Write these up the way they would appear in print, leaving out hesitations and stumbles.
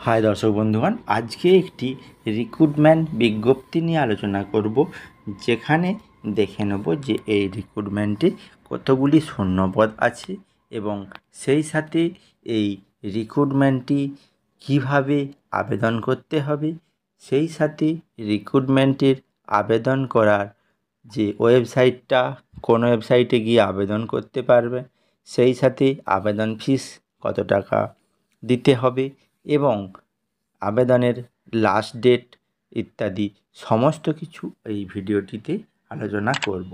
High দর্শক বন্ধুগণ, আজকে একটি রিক্রুটমেন্ট বিজ্ঞপ্তি নিয়ে আলোচনা করব, যেখানে দেখে নেব যে এই রিক্রুটমেন্টে কতগুলি শূন্যপদ আছে এবং সেই সাথে এই রিক্রুটমেন্টটি কিভাবে আবেদন করতে হবে, সেই সাথে রিক্রুটমেন্টের আবেদন করার যে ওয়েবসাইটটা, কোন ওয়েবসাইটে গিয়ে আবেদন করতে পারবে, সেই সাথে আবেদন ফিস কত টাকা দিতে হবে এবং আবেদনের লাস্ট ডেট ইত্যাদি সমস্ত কিছু এই ভিডিওটিতে আলোচনা করব।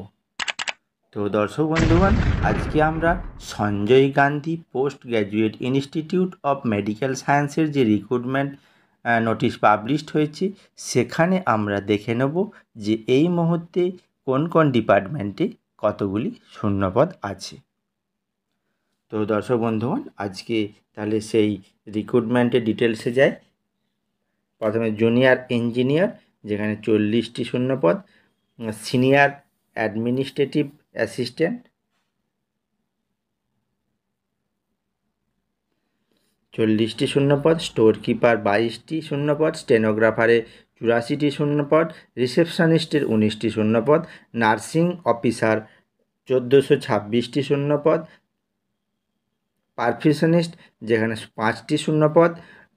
তো দর্শক বন্ধুগণ, আজকে আমরা Sanjay Gandhi post graduate institute of medical সায়েন্সের যে রিক্রুটমেন্ট নোটিশ পাবলিশড হয়েছে, সেখানে আমরা দেখে নেব যে এই মুহূর্তে কোন কোন ডিপার্টমেন্টে কতগুলি শূন্যপদ আছে। তো দর্শক বন্ধুগণ, আজকে তাহলে সেই রিক্রুটমেন্টের ডিটেলসে যায়। প্রথমে জুনিয়র ইঞ্জিনিয়ার, যেখানে 40টি শূন্যপদ। সিনিয়র অ্যাডমিনিস্ট্রেটিভ অ্যাসিস্ট্যান্ট 40টি শূন্যপদ। স্টোর কিপার 22টি শূন্যপদ। স্টেনোগ্রাফারে 84টি শূন্যপদ। রিসেপশনিস্টের 19টি শূন্যপদ। নার্সিং অফিসার 1426টি শূন্যপদ। পারফিউশনিস্ট, যেখানে 5টি শূন্যপদ।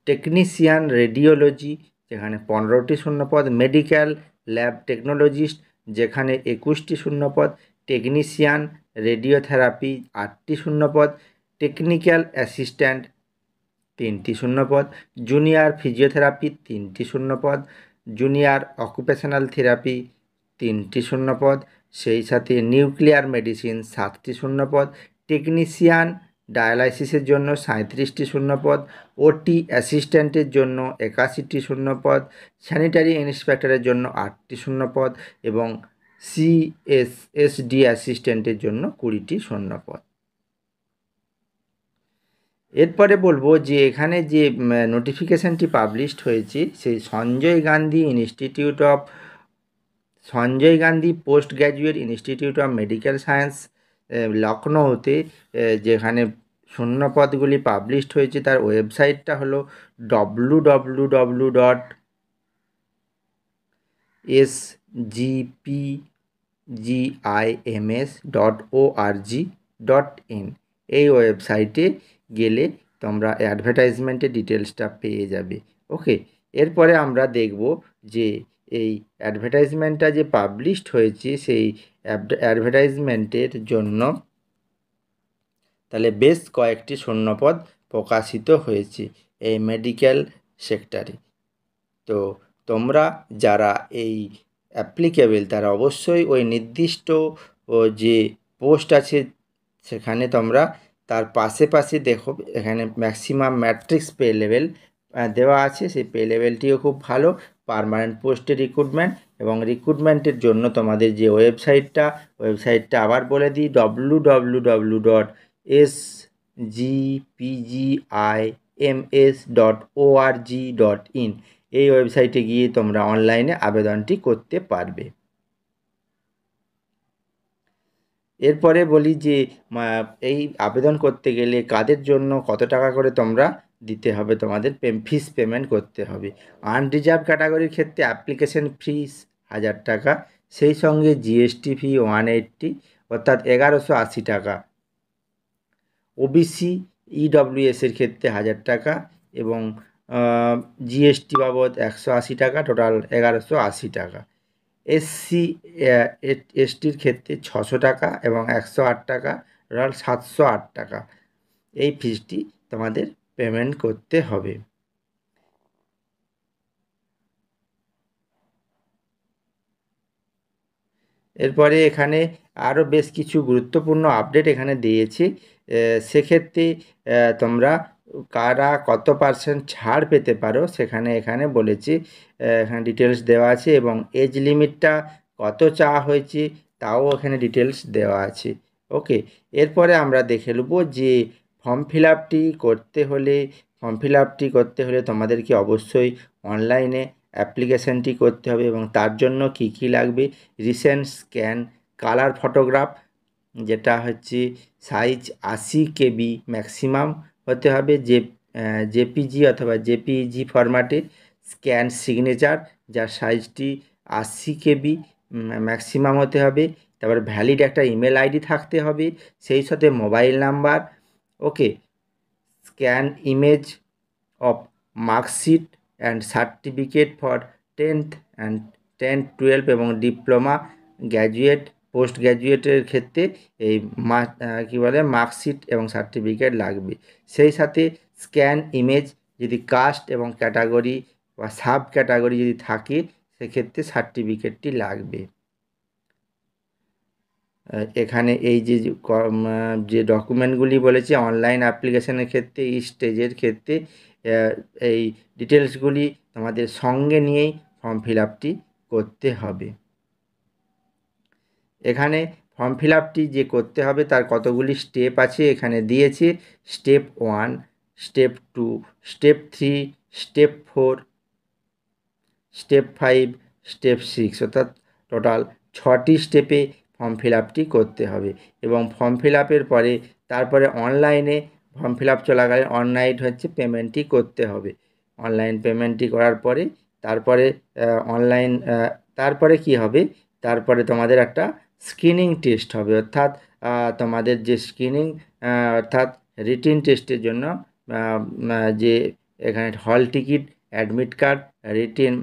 টেকনিশিয়ান রেডিওলজি, যেখানে 15টি শূন্যপদ। মেডিকেল ল্যাব টেকনোলজিস্ট, যেখানে 21টি শূন্যপদ। টেকনিশিয়ান রেডিওথেরাপি 8টি শূন্যপদ। টেকনিক্যাল অ্যাসিস্ট্যান্ট 3টি শূন্যপদ। জুনিয়র ফিজিওথেরাপি 3টি শূন্যপদ। জুনিয়র অকুপেশনাল থেরাপি 3টি শূন্যপদ। সেই সাথে নিউক্লিয়ার মেডিসিন 7টি শূন্যপদ। টেকনিশিয়ান ডায়ালাইসিসের জন্য 37টি শূন্যপদ। ওটি অ্যাসিস্ট্যান্টের জন্য 81টি শূন্যপদ। স্যানিটারি ইন্সপেক্টরের জন্য 8টি শূন্যপদ এবং সিএসএসডি অ্যাসিস্ট্যান্টের জন্য 20টি শূন্যপদ। এরপরে বলবো যে এখানে যে নোটিফিকেশানটি পাবলিশড হয়েছে, সেই Sanjay Gandhi post graduate institute of medical science লখনৌতে, যেখানে শূন্যপদগুলি পাবলিশড হয়েছে, তার ওয়েবসাইটটা হলো www.sgpgims.org.in। এই ওয়েবসাইটে গেলে তোমরা অ্যাডভার্টাইজমেন্টের ডিটেলসটা পেয়ে যাবে। ওকে, এরপরে আমরা দেখব যে এই অ্যাডভার্টাইজমেন্টটা যে পাবলিশড হয়েছে, সেই অ্যাডভার্টাইজমেন্টের জন্য তাহলে বেশ কয়েকটি শূন্যপদ প্রকাশিত হয়েছে এই মেডিকেল সেক্টরে। তো তোমরা যারা এই অ্যাপ্লিকেবল, তারা অবশ্যই ওই নির্দিষ্ট যে পোস্ট আছে সেখানে তোমরা তার পাশে দেখো, এখানে ম্যাক্সিমাম ম্যাট্রিক্স পে লেভেল দেওয়া আছে। সেই পে লেভেলটিও খুব ভালো। পার্মানেন্ট পোস্টের রিক্রুটমেন্ট, এবং রিক্রুটমেন্টের জন্য তোমাদের যে ওয়েবসাইটটা আবার বলে দিই, www.sgpgims.org.in। এই ওয়েবসাইটে গিয়ে তোমরা অনলাইনে আবেদনটি করতে পারবে। এরপরে বলি যে এই আবেদন করতে গেলে কাদের জন্য কত টাকা করে তোমরা দিতে হবে, তোমাদের ফিস পেমেন্ট করতে হবে। আনরিজার্ভ ক্যাটাগরির ক্ষেত্রে অ্যাপ্লিকেশন ফিস 1000 টাকা, সেই সঙ্গে জিএসটি ফি 180, অর্থাৎ 1180 টাকা। ওবিসি ইডব্লিউএসের ক্ষেত্রে 1000 টাকা এবং জিএসটি বাবদ 180 টাকা, টোটাল 1180 টাকা। এসসি এসটির ক্ষেত্রে 600 টাকা এবং 108 টাকা, টোটাল 708 টাকা। এই ফিসটি তোমাদের পেমেন্ট করতে হবে। এরপরে এখানে আরও বেশ কিছু গুরুত্বপূর্ণ আপডেট এখানে দিয়েছি। সেক্ষেত্রে তোমরা কারা কত % ছাড় পেতে পারো এখানে বলেছি, এখানে ডিটেলস দেওয়া আছে, এবং এজ লিমিটটা কত চাওয়া হয়েছে তাও এখানে ডিটেলস দেওয়া আছে। ওকে, এরপরে আমরা দেখে নেব যে ফর্ম ফিল আপটি করতে হলে তোমাদেরকে অবশ্যই অনলাইনে অ্যাপ্লিকেশানটি করতে হবে, এবং তার জন্য কি লাগবে: রিসেন্ট স্ক্যান কালার ফটোগ্রাফ, যেটা হচ্ছে সাইজ 80 KB ম্যাক্সিমাম হতে হবে, যে জেপিজি অথবা জেপিইজি ফরম্যাটে, স্ক্যান সিগনেচার যার সাইজটি 80 কেবি ম্যাক্সিমাম হতে হবে, তারপর ভ্যালিড একটা ইমেল আইডি থাকতে হবে, সেই সাথে mobile number. Okay, scan image of marksheet and certificate for 10th and 10, 12 এবং ডিপ্লোমা, গ্র্যাজুয়েট, পোস্ট গ্র্যাজুয়েটের ক্ষেত্রে এই কী বলে মার্কশিট এবং সার্টিফিকেট লাগবে। সেই সাথে স্ক্যান ইমেজ যদি কাস্ট এবং ক্যাটাগরি বা সাব ক্যাটাগরি যদি থাকে সেক্ষেত্রে সার্টিফিকেটটি লাগবে। এখানে এই যে ডকুমেন্টগুলি বলেছি অনলাইন অ্যাপ্লিকেশনের ক্ষেত্রে স্টেজের ক্ষেত্রে এই ডিটেলসগুলি তোমাদের সঙ্গে নিয়েই ফর্ম ফিল আপটি করতে হবে। এখানে ফর্ম ফিল আপটি যে করতে হবে তার কতগুলি স্টেপ আছে এখানে দিয়েছে। Step 1, step 2, step 3, step 4, step 5, step 6, অর্থাৎ টোটাল 6টি স্টেপে ফর্ম ফিল আপটি করতে হবে। এবং ফর্ম ফিল আপের পরে তারপরে অনলাইনে ফর্ম ফিল আপ চলাকালীন অনলাইন পেমেন্টটি করতে হবে। অনলাইন পেমেন্টটি করার পরে তারপরে কি হবে, তারপরে তোমাদের একটা স্ক্রিনিং টেস্ট হবে, অর্থাৎ তোমাদের যে স্ক্রিনিং অর্থাৎ রিটিন টেস্টের জন্য যে এখানে হল টিকিট, অ্যাডমিট কার্ড, রিটিন,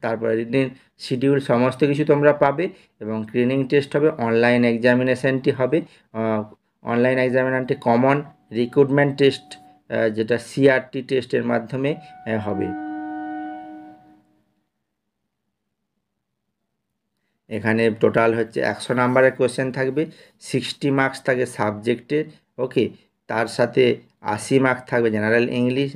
তারপরে রিটিন শিডিউল সমস্ত কিছু তোমরা পাবে। এবং স্ক্রিনিং টেস্ট হবে, অনলাইন এক্সামিনেশানটি হবে। অনলাইন এক্সামিনেশানটি কমন রিক্রুটমেন্ট টেস্ট যেটা সিআরটি টেস্টের মাধ্যমে হবে। এখানে টোটাল হচ্ছে 100 নাম্বারের কোশ্চেন থাকবে, 60 মার্কস থাকে সাবজেক্টে। ওকে, তার সাথে 80 মার্কস থাকবে জেনারেল ইংলিশ,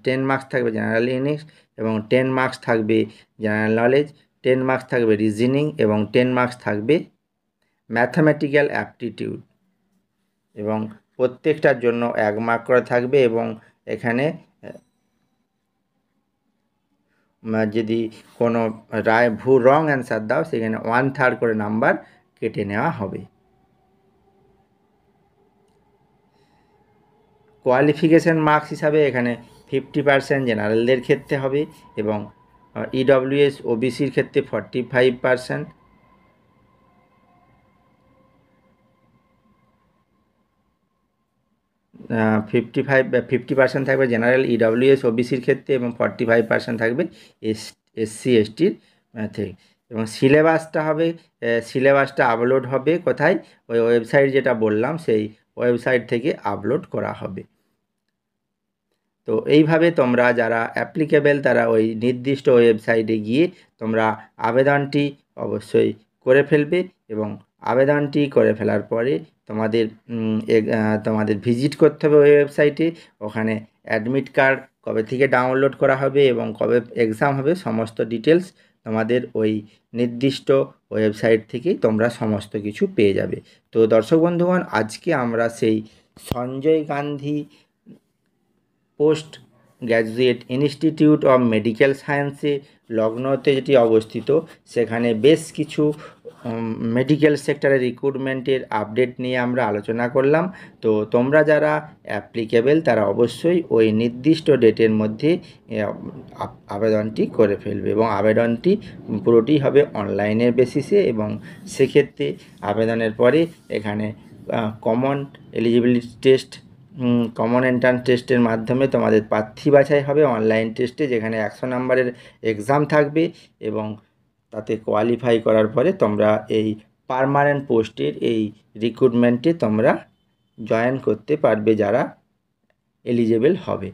10 মার্কস থাকবে জেনারেল ইংলিশ এবং 10 মার্কস থাকবে জেনারেল নলেজ, 10 মার্কস থাকবে রিজনিং এবং 10 মার্কস থাকবে ম্যাথামেটিক্যাল অ্যাপটিটিউড। এবং প্রত্যেকটার জন্য 1 মার্ক করে থাকবে। এবং এখানে যদি কোনো রং অ্যান্সার দাও সেখানে 1/3 করে নাম্বার কেটে নেওয়া হবে। কোয়ালিফিকেশান মার্কস হিসাবে এখানে 50% জেনারেলদের ক্ষেত্রে হবে এবং ইডব্লিউএস ওবিসির ক্ষেত্রে 45%, 50% থাকবে জেনারেল ইডব্লিউএস ওবিসির ক্ষেত্রে এবং 45% থাকবে এসসি এসটির থেকে। এবং সিলেবাসটা আপলোড হবে কোথায়, ওই ওয়েবসাইট যেটা বললাম সেই ওয়েবসাইট থেকে আপলোড করা হবে। তো এইভাবে তোমরা যারা অ্যাপ্লিকেবেল তারা ওই নির্দিষ্ট ওয়েবসাইটে গিয়ে তোমরা আবেদনটি অবশ্যই করে ফেলবে। এবং আবেদনটি করে ফেলার পরে তোমাদের ভিজিট করতে হবে ওই ওয়েবসাইটে। ওখানে অ্যাডমিট কার্ড কবে থেকে ডাউনলোড করা হবে এবং কবে এক্সাম হবে সমস্ত ডিটেলস তোমাদের ওই নির্দিষ্ট ওয়েবসাইট থেকেই তোমরা সমস্ত কিছু পেয়ে যাবে। তো দর্শক বন্ধুগণ, আজকে আমরা সেই Sanjay Gandhi post graduate institute of medical সায়েন্সে লখনৌতে যেটি অবস্থিত সেখানে বেশ কিছু মেডিকেল সেক্টরে রিক্রুটমেন্টের আপডেট নিয়ে আমরা আলোচনা করলাম। তো তোমরা যারা অ্যাপ্লিকেবেল তারা অবশ্যই ওই নির্দিষ্ট ডেটের মধ্যে আবেদনটি করে ফেলবে। এবং আবেদনটি পুরোটি হবে অনলাইনের বেসিসে। এবং সেক্ষেত্রে আবেদনের পরে এখানে common eligibility test, common entrance টেস্টের মাধ্যমে তোমাদের প্রার্থী বাছাই হবে অনলাইন টেস্টে, যেখানে 100 নাম্বারের এক্সাম থাকবে। এবং তাতে কোয়ালিফাই করার পরে তোমরা এই পার্মানেন্ট পোস্টের এই রিক্রুটমেন্টে তোমরা জয়েন করতে পারবে যারা এলিজেবল হবে।